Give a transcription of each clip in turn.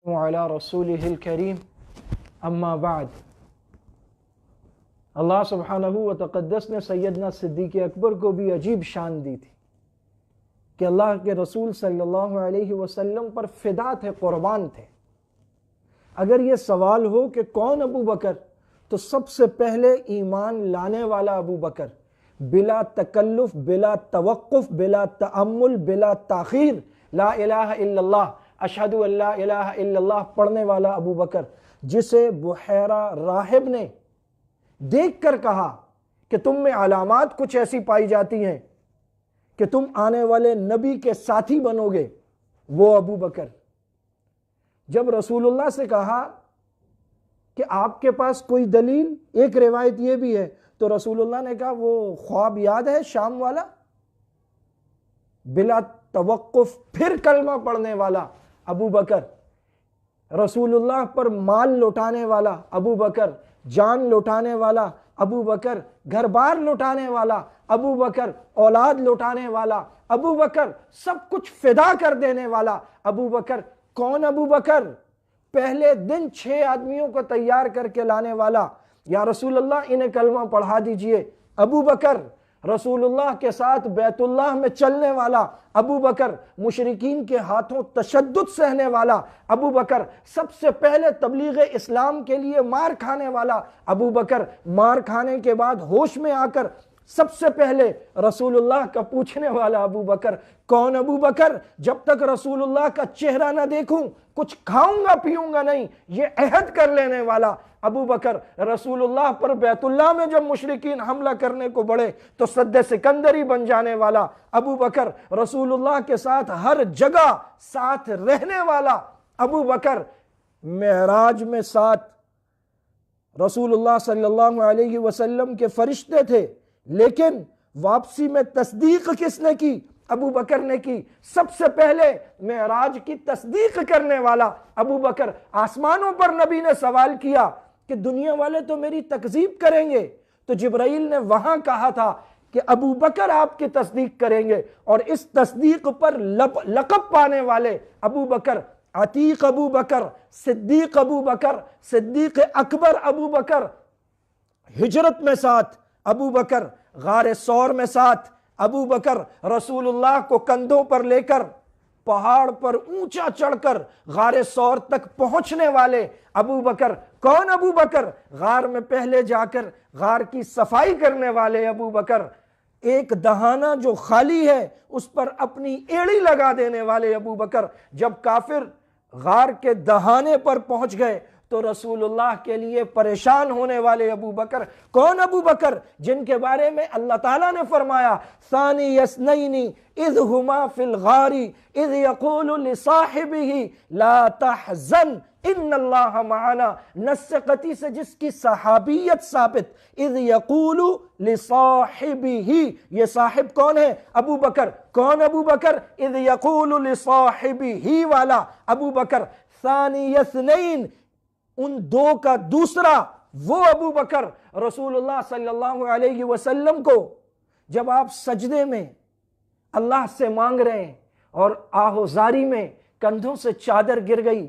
وعلی رسولہ الکریم اما بعد۔ اللہ سبحانہ و تقدس نے سیدنا صدیق اکبر کو بھی عجیب شان دی تھی کہ اللہ کے رسول صلی اللہ علیہ وسلم پر فدا تھے، قربان تھے۔ اگر یہ سوال ہو کہ کون ابو بکر، تو سب سے پہلے ایمان لانے والا ابو بکر، بلا تکلف، بلا توقف، بلا تأمل، بلا تاخیر، لا الہ الا اللہ، اشہد ان لا الہ الا اللہ پڑھنے والا ابو بکر، جسے بحیرہ راہب نے دیکھ کر کہا کہ تم میں علامات کچھ ایسی پائی جاتی ہیں کہ تم آنے والے نبی کے ساتھی بنو گے، وہ ابو بکر۔ جب رسول اللہ سے کہا کہ آپ کے پاس کوئی دلیل، ایک روایت یہ بھی ہے، تو رسول اللہ نے کہا وہ خواب یاد ہے شام والا؟ بلا توقف پھر کلمہ پڑھنے والا ابو بکر، رسول اللہ پر مال لوٹانے والا ابو بکر، جان لوٹانے والا ابو بکر، گھر بار لوٹانے والا ابو بکر، اولاد لوٹانے والا ابو بکر، سب کچھ فدا کر دینے والا ابو بکر۔ کون ابو بکر؟ پہلے دن 6 آدمیوں کو تیار کر کے لانے والا، یا رسول اللہ انہیں کلمہ پڑھا دیجئے، ابو بکر۔ رسول اللہ کے ساتھ بیت اللہ میں چلنے والا ابو بکر، مشرکین کے ہاتھوں تشدد سہنے والا ابو بکر، سب سے پہلے تبلیغ اسلام کے لیے مار کھانے والا ابو بکر، مار کھانے کے بعد ہوش میں آ کر سب سے پہلے رسول اللہ کا پوچھنے والا ابو بکر۔ کون ابو بکر؟ جب تک رسول اللہ کا چہرہ نہ دیکھوں کچھ کھاؤں گا پیوں گا نہیں، یہ عہد کر لینے والا ابو بکر۔ رسول اللہ پر بیت اللہ میں جب مشرکین حملہ کرنے کو بڑھے تو سد سکندری بن جانے والا ابو بکر۔ رسول اللہ کے ساتھ ہر جگہ ساتھ رہنے والا ابو بکر۔ معراج میں ساتھ رسول اللہ صلی اللہ علیہ وسلم کے فرشتے تھے، لیکن واپسی میں تصدیق کس نے کی؟ ابو بکر نے کی۔ سب سے پہلے معراج کی تصدیق کرنے والا ابو بکر۔ آسمانوں پر نبی نے سوال کیا کہ دنیا والے تو میری تکذیب کریں گے، تو جبرائیل نے وہاں کہا تھا کہ ابو بکر آپ کی تصدیق کریں گے، اور اس تصدیق پر لقب پانے والے ابو بکر، عتیق ابو بکر، صدیق ابو بکر، صدیق اکبر ابو بکر، ہجرت میں ساتھ ابو بکر، غار ثور میں ساتھ ابو بکر، رسول اللہ کو کندھوں پر لے کر پہاڑ پر اونچا چڑھ کر غار ثور تک پہنچنے والے ابو بکر۔ کون ابو بکر؟ غار میں پہلے جا کر غار کی صفائی کرنے والے ابو بکر، ایک دہانہ جو خالی ہے اس پر اپنی ایڑی لگا دینے والے ابو بکر۔ جب کافر غار کے دہانے پر پہنچ گئے تو رسول اللہ کے لیے پریشان ہونے والے ابو بکر۔ کون ابو بکر؟ جن کے بارے میں اللہ تعالیٰ نے فرمایا ثانی اثنین اذ ہما فی الغار اذ یقول لصاحبہ لا تحزن ان اللہ معنا، نص قطعی سے جس کی صحابیت ثابت، اذ یقول لصاحبہ، یہ صاحب کون ہے؟ ابو بکر۔ کون ابو بکر؟ اذ یقول لصاحبہ والا ابو بکر۔ ثانی اثنین، ان دو کا دوسرا وہ ابو بکر۔ رسول اللہ صلی اللہ علیہ وسلم کو جب آپ سجدے میں اللہ سے مانگ رہے ہیں اور آہوزاری میں کندھوں سے چادر گر گئی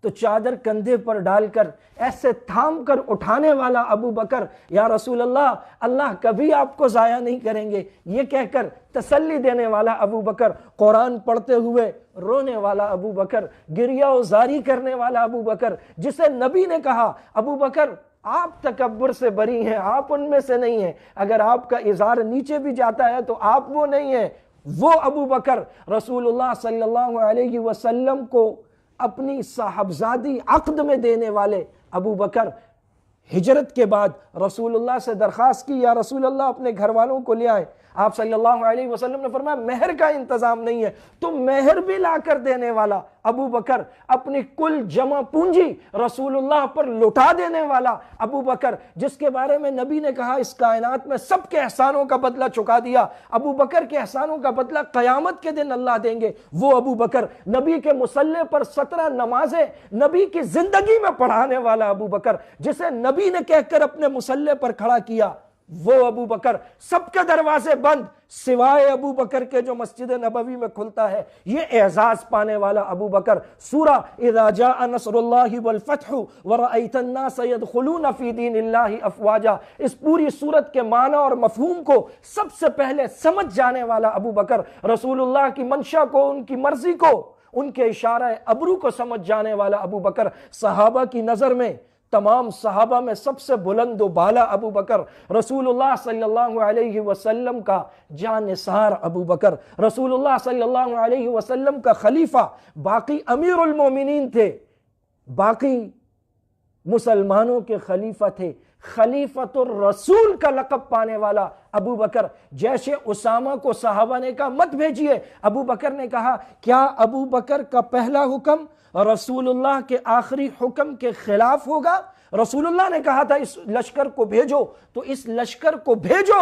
تو چادر کندھے پر ڈال کر ایسے تھام کر اٹھانے والا ابو بکر، یا رسول اللہ، اللہ کبھی آپ کو ضائع نہیں کریں گے، یہ کہہ کر تسلی دینے والا ابو بکر، قرآن پڑھتے ہوئے رونے والا ابو بکر، گریہ و زاری کرنے والا ابو بکر، جسے نبی نے کہا ابو بکر آپ تکبر سے بری ہیں، آپ ان میں سے نہیں ہیں، اگر آپ کا ازار نیچے بھی جاتا ہے تو آپ وہ نہیں ہیں، وہ ابو بکر۔ رسول اللہ صلی اللہ علیہ وسلم کو اپنی صاحبزادی عقد میں دینے والے ابو بکر۔ ہجرت کے بعد رسول اللہ سے درخواست کی، یا رسول اللہ اپنے گھر والوں کو لے آئے۔ آپ صلی اللہ علیہ وسلم نے فرمایا مہر کا انتظام نہیں ہے، تو مہر بھی لا کر دینے والا ابو بکر، اپنی کل جمع پونجی رسول اللہ پر لٹا دینے والا ابو بکر، جس کے بارے میں نبی نے کہا اس کائنات میں سب کے احسانوں کا بدلہ چکا دیا، ابو بکر کے احسانوں کا بدلہ قیامت کے دن اللہ دیں گے، وہ ابو بکر۔ نبی کے مصلی پر 17 نمازیں نبی کی زندگی میں پڑھانے والا ابو بکر، جسے نبی نے کہہ کر اپنے مصلی پر کھڑا کیا وہ ابو بکر، سب کے دروازے بند سوائے ابو بکر کے جو مسجد نبوی میں کھلتا ہے، یہ اعزاز پانے والا ابو بکر۔ سورہ اذا جاء نصر اللہ والفتح ورأیت الناس يدخلون فی دین اللہ افواجا، اس پوری سورت کے معنی اور مفہوم کو سب سے پہلے سمجھ جانے والا ابو بکر، رسول اللہ کی منشا کو، ان کی مرضی کو، ان کے اشارہ ابرو کو سمجھ جانے والا ابو بکر، صحابہ کی نظر میں تمام صحابہ میں سب سے بلند و بالا ابو بکر، رسول اللہ صلی اللہ علیہ وسلم کا جانثار ابو بکر، رسول اللہ صلی اللہ علیہ وسلم کا خلیفہ، باقی امیر المومنین تھے، باقی مسلمانوں کے خلیفہ تھے، خلیفۃ الرسول کا لقب پانے والا ابو بکر۔ جیسے اسامہ کو صحابہ نے کہا مت بھیجیے، ابو بکر نے کہا کیا ابو بکر کا پہلا حکم رسول اللہ کے آخری حکم کے خلاف ہوگا؟ رسول اللہ نے کہا تھا اس لشکر کو بھیجو، تو اس لشکر کو بھیجو،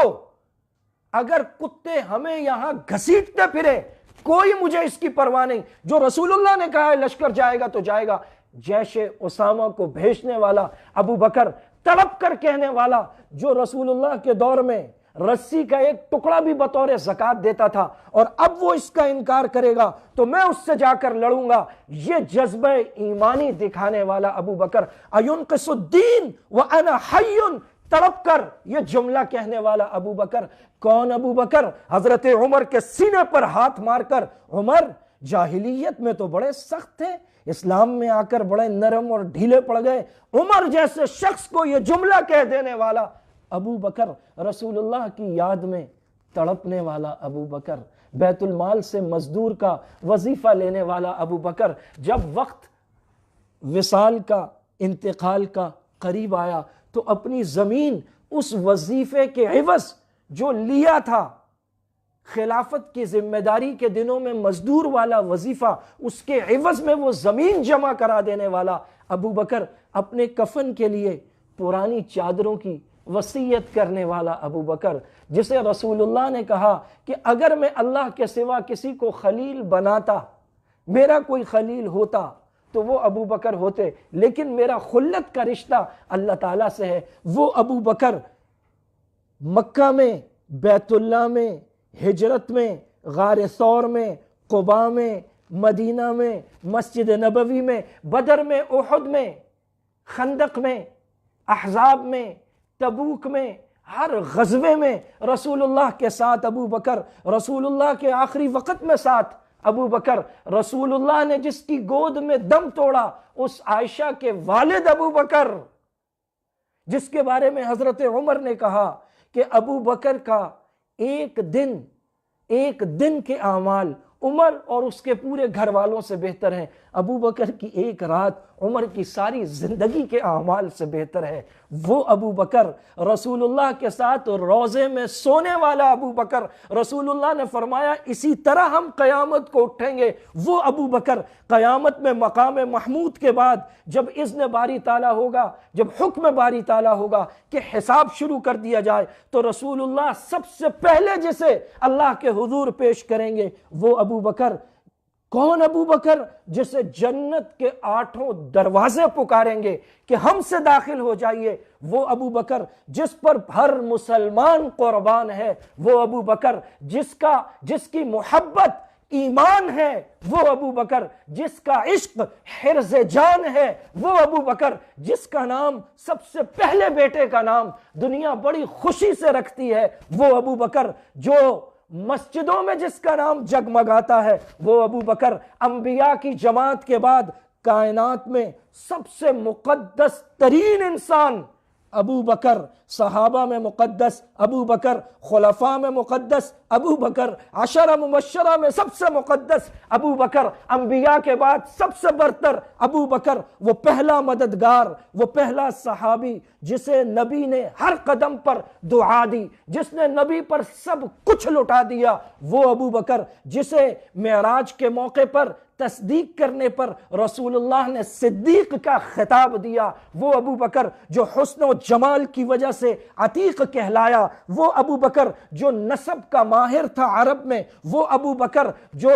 اگر کتے ہمیں یہاں گھسیٹتے پھرے کوئی مجھے اس کی پرواہ نہیں، جو رسول اللہ نے کہا ہے لشکر جائے گا تو جائے گا۔ جیسے اسامہ کو بھیجنے والا ابو بکر، تڑپ کر کہنے والا، جو رسول اللہ کے دور میں رسی کا ایک ٹکڑا بھی بطور زکوٰۃ دیتا تھا، اور اب وہ اس کا انکار کرے گا تو میں اس سے جا کر لڑوں گا، یہ جذبہ ایمانی دکھانے والا ابو بکر، اَيُنْقِصُ الدِّينَ وَأَنَا حَيٌّ، تڑپ کر یہ جملہ کہنے والا ابو بکر۔ کون ابو بکر؟ حضرت عمر کے سینے پر ہاتھ مار کر، عمر جاہلیت میں تو بڑے سخت تھے، اسلام میں آ کر بڑے نرم اور ڈھیلے پڑ گئے، عمر جیسے شخص کو یہ جملہ کہہ دینے والا ابو بکر، رسول اللہ کی یاد میں تڑپنے والا ابو بکر، بیت المال سے مزدور کا وظیفہ لینے والا ابو بکر، جب وقت وصال کا، انتقال کا قریب آیا تو اپنی زمین اس وظیفے کے عوض جو لیا تھا، خلافت کی ذمہ داری کے دنوں میں مزدور والا وظیفہ، اس کے عوض میں وہ زمین جمع کرا دینے والا ابو بکر، اپنے کفن کے لیے پرانی چادروں کی وصیت کرنے والا ابو بکر، جسے رسول اللہ نے کہا کہ اگر میں اللہ کے سوا کسی کو خلیل بناتا، میرا کوئی خلیل ہوتا تو وہ ابو بکر ہوتے، لیکن میرا خلت کا رشتہ اللہ تعالیٰ سے ہے۔ وہ ابو بکر مکہ میں، بیت اللہ میں، ہجرت میں، غار ثور میں، قباء میں، مدینہ میں، مسجد نبوی میں، بدر میں، احد میں، خندق میں، احزاب میں، تبوک میں، ہر غزوے میں رسول اللہ کے ساتھ ابو بکر، رسول اللہ کے آخری وقت میں ساتھ ابو بکر، رسول اللہ نے جس کی گود میں دم توڑا اس عائشہ کے والد ابو بکر، جس کے بارے میں حضرت عمر نے کہا کہ ابو بکر کا ایک دن کے اعمال عمر اور اس کے پورے گھر والوں سے بہتر ہیں، ابو بکر کی ایک رات عمر کی ساری زندگی کے اعمال سے بہتر ہے۔ وہ ابو بکر، رسول اللہ کے ساتھ روضے میں سونے والا ابو بکر، رسول اللہ نے فرمایا اسی طرح ہم قیامت کو اٹھیں گے۔ وہ ابو بکر قیامت میں مقام محمود کے بعد جب اذن باری تعالیٰ ہوگا، جب حکم باری تعالیٰ ہوگا کہ حساب شروع کر دیا جائے، تو رسول اللہ سب سے پہلے جسے اللہ کے حضور پیش کریں گے وہ ابو بکر۔ کون ابو بکر؟ جسے جنت کے 8 دروازے پکاریں گے کہ ہم سے داخل ہو جائیے، وہ ابو بکر جس پر ہر مسلمان قربان ہے، وہ ابو بکر جس کی محبت ایمان ہے، وہ ابو بکر جس کا عشق حرز جان ہے، وہ ابو بکر جس کا نام سب سے پہلے بیٹے کا نام دنیا بڑی خوشی سے رکھتی ہے، وہ ابو بکر جو مسجدوں میں جس کا نام جگمگاتا ہے، وہ ابو بکر انبیاء کی جماعت کے بعد کائنات میں سب سے مقدس ترین انسان ابو بکر، صحابہ میں مقدس ابو بکر، خلفاء میں مقدس ابو بکر، عشرہ مبشرہ میں سب سے مقدس ابو بکر، انبیاء کے بعد سب سے برتر ابو بکر، وہ پہلا مددگار، وہ پہلا صحابی جسے نبی نے ہر قدم پر دعا دی، جس نے نبی پر سب کچھ لٹا دیا، وہ ابو بکر جسے معراج کے موقع پر تصدیق کرنے پر رسول اللہ نے صدیق کا خطاب دیا، وہ ابو بکر جو حسن و جمال کی وجہ سے عتیق کہلایا، وہ ابو بکر جو نسب کا ماہر تھا عرب میں، وہ ابو بکر جو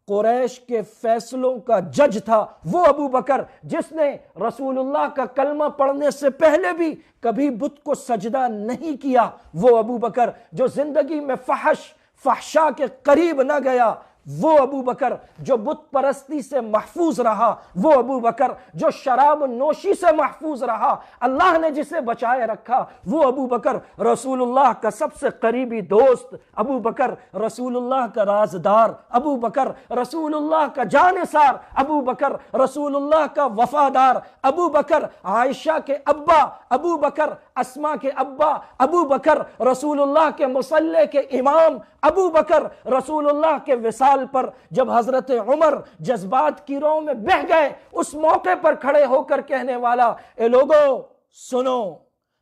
قریش کے فیصلوں کا جج تھا وہ ابو بکر، جس نے رسول اللہ کا کلمہ پڑھنے سے پہلے بھی کبھی بت کو سجدہ نہیں کیا وہ ابو بکر، جو زندگی میں فحشا کے قریب نہ گیا وہ ابو بکر، جو بت پرستی سے محفوظ رہا وہ ابو بکر، جو شراب نوشی سے محفوظ رہا، اللہ نے جسے بچائے رکھا وہ ابو بکر، رسول اللہ کا سب سے قریبی دوست ابو بکر، رسول اللہ کا رازدار ابو بکر، رسول اللہ کا جانثار ابو بکر، رسول اللہ کا وفادار ابو بکر، عائشہ کے ابا ابو بکر، اسما کے ابا ابو بکر، رسول اللہ کے مصلی کے امام ابو بکر، رسول اللہ کے وصال پر جب حضرت عمر جذبات کی رو میں بہہ گئے، اس موقع پر کھڑے ہو کر کہنے والا، اے لوگو سنو،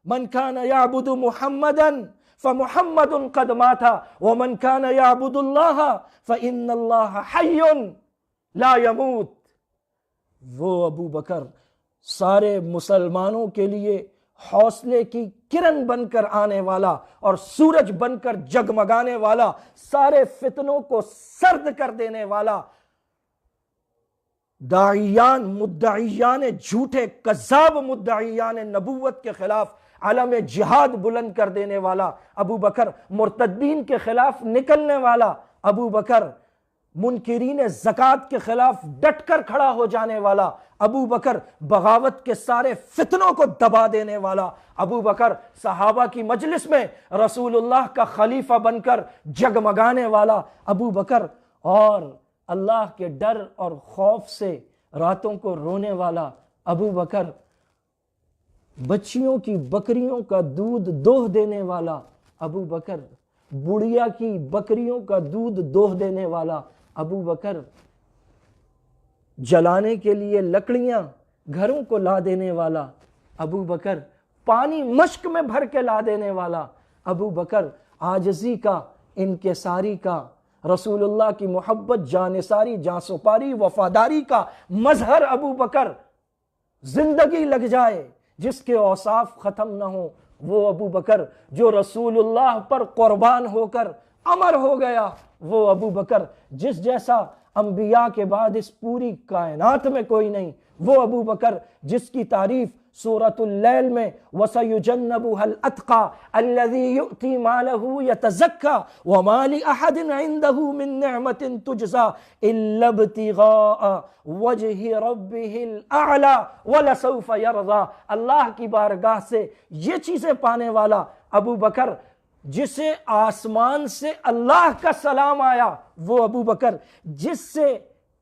من کان یعبد محمدا فمحمد قد مات ومن کان یعبد اللہ فإن اللہ حی لا يموت۔ وہ ابو بکر سارے مسلمانوں کے لیے حوصلے کی کرن بن کر آنے والا اور سورج بن کر جگمگانے والا، سارے فتنوں کو سرد کر دینے والا، داعیان مدعیان جھوٹے کذاب مدعیان نبوت کے خلاف علم جہاد بلند کر دینے والا ابو بکر، مرتدین کے خلاف نکلنے والا ابو بکر، منکرین زکوٰۃ کے خلاف ڈٹ کر کھڑا ہو جانے والا ابو بکر، بغاوت کے سارے فتنوں کو دبا دینے والا ابو بکر، صحابہ کی مجلس میں رسول اللہ کا خلیفہ بن کر جگمگانے والا ابو بکر، اور اللہ کے ڈر اور خوف سے راتوں کو رونے والا ابو بکر، بچیوں کی بکریوں کا دودھ دوہ دینے والا ابو بکر، بڑھیا کی بکریوں کا دودھ دوہ دینے والا ابو بکر، جلانے کے لیے لکڑیاں گھروں کو لا دینے والا ابو بکر، پانی مشک میں بھر کے لا دینے والا ابو بکر، عاجزی کا، انکساری کا، رسول اللہ کی محبت، جانثاری، جانسپاری، وفاداری کا مظہر ابو بکر، زندگی لگ جائے جس کے اوصاف ختم نہ ہوں وہ ابو بکر، جو رسول اللہ پر قربان ہو کر امر ہو گیا وہ ابو بکر، جس جیسا انبیاء کے بعد اس پوری کائنات میں کوئی نہیں وہ ابو بکر، جس کی تعریف سورۃ اللیل میں وَسَيُجَنَّبُهَا الْأَتْقَى الَّذِي يُؤْتِي مَالَهُ يَتَزَكَّى وَمَا لِأَحَدٍ عِندَهُ مِن نِّعْمَةٍ تُجْزَى إِلَّا ابْتِغَاءَ وَجْهِ رَبِّهِ الْأَعْلَى وَلَسَوْفَ يَرْضَى، اللہ کی بارگاہ سے یہ چیزیں پانے والا ابو بکر، جسے آسمان سے اللہ کا سلام آیا وہ ابو بکر، جس سے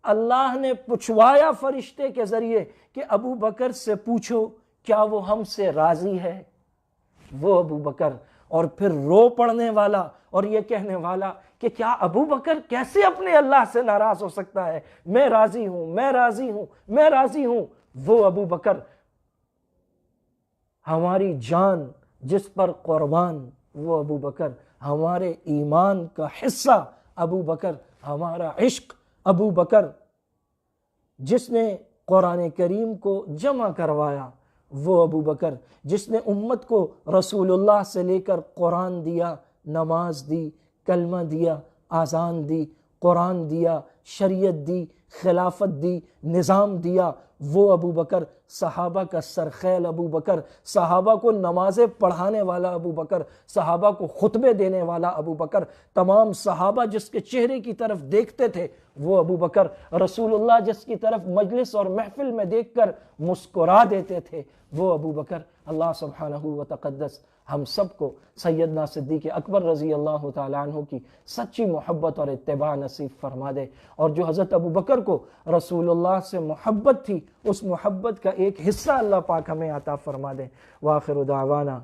اللہ نے پوچھوایا فرشتے کے ذریعے کہ ابو بکر سے پوچھو کیا وہ ہم سے راضی ہے وہ ابو بکر، اور پھر رو پڑنے والا اور یہ کہنے والا کہ کیا ابو بکر کیسے اپنے اللہ سے ناراض ہو سکتا ہے، میں راضی ہوں، میں راضی ہوں، میں راضی ہوں وہ ابو بکر، ہماری جان جس پر قربان وہ ابو بکر، ہمارے ایمان کا حصہ ابو بکر، ہمارا عشق ابو بکر، جس نے قرآن کریم کو جمع کروایا وہ ابو بکر، جس نے امت کو رسول اللہ سے لے کر قرآن دیا، نماز دی، کلمہ دیا، آذان دی، قرآن دیا، شریعت دی، خلافت دی، نظام دیا وہ ابو بکر، صحابہ کا سرخیل ابو بکر، صحابہ کو نمازیں پڑھانے والا ابو بکر، صحابہ کو خطبے دینے والا ابو بکر، تمام صحابہ جس کے چہرے کی طرف دیکھتے تھے وہ ابو بکر، رسول اللہ جس کی طرف مجلس اور محفل میں دیکھ کر مسکرا دیتے تھے وہ ابو بکر۔ اللہ سبحانہ و تقدس ہم سب کو سیدنا صدیق اکبر رضی اللہ تعالیٰ عنہ کی سچی محبت اور اتباع نصیب فرما دے، اور جو حضرت ابو بکر کو رسول اللہ سے محبت تھی اس محبت کا ایک حصہ اللہ پاک ہمیں عطا فرما دے۔ وآخر دعوانا